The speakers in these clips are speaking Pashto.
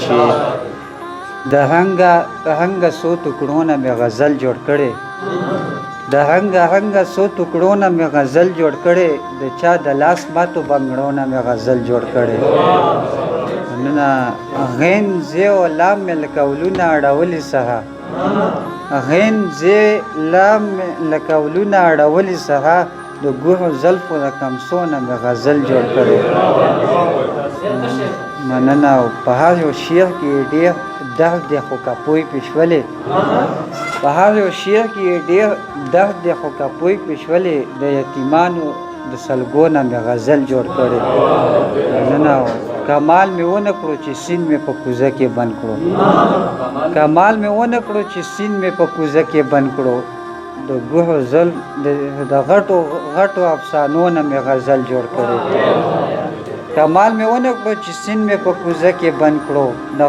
چې د هنګه څو ټوکړو نه مې غزل جوړ کړی د هنګه څو ټوکړو نه مې غزل جوړ کړی د چا د لاس ماتو بنګړو نه مې غزل جوړ کړی مننه غین زی او لام مې لکه ولونه اړولي سره غین زی لام لکه ولونه اړولي سره د ګوهو زلفو د کمسو نه مې غزل جوړ کړی مننه په هر یو شعر کې ډېر درد دی خو که پوی پې شولې په هر یو شعر کې ډېر درد دی خو که پوی پې شولې د یتیمانو د سلګو نه مې غزل جوړ کړی مننه کمال مې ونه کړو چې سیند مې په کوزه کې بند کړو کمال مې ونه کړو چې سیند مې په کوزه کې بند کړو د ګوهو د غټو افسانو نه مې غزل جوړ کړی کمال مې ونه کړو چې سیند مې په کوزه کې بند کړو د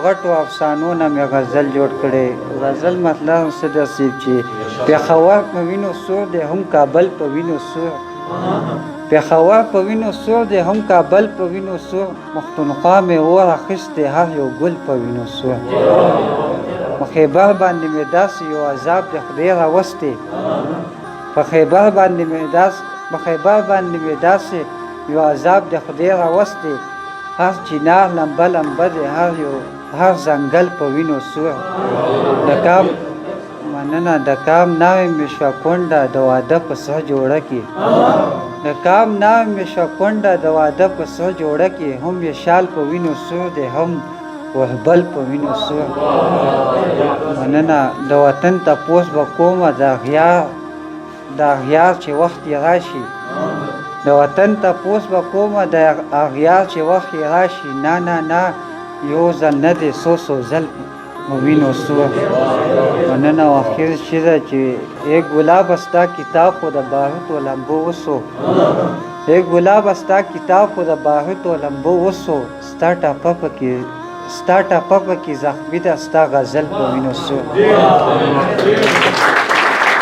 غټو افسانو نه مې غزل جوړ کړی غزل مطلب څه ده صاحب چې پېښور په وینو سور دی هم کابل په وینو سور پېښور په وینو سور دی هم کابل په وینو سور پښتونخوا مې اور اخیستی هر یو ګل په وینو سور په خیبر باندې مې داسې یو عذاب د خدای راوستی په خیبر باندې مې داسې یو عذاب د خدای راوستی هر چینار لمبه لمبه دی هر ځنګل په وینو سور مننه د کام ناوې مې شوه کونډه د واده په سره جوړه کې د کام ناوې مې شوه کونډه د واده په سره جوړه کې هم یې شال په وینو سور دی هم وهبل په وینو سور مننه د وطن تپوس به کومه د اغیار چې وخت یې راشي د وطن تپوس به کومه د اغیار چې وخت یې راشي نه یو ځل نه دی څو ځل په وینو سور مننه او اخر چې ده چې ای ګلاب ستا کتاب خو د باروتو لمبو وسو ای ګلاب ستا کتاب خو د باروتو لمبو وسو ستا ټاپه پکې زخمي ده ستا غزل په وینو سور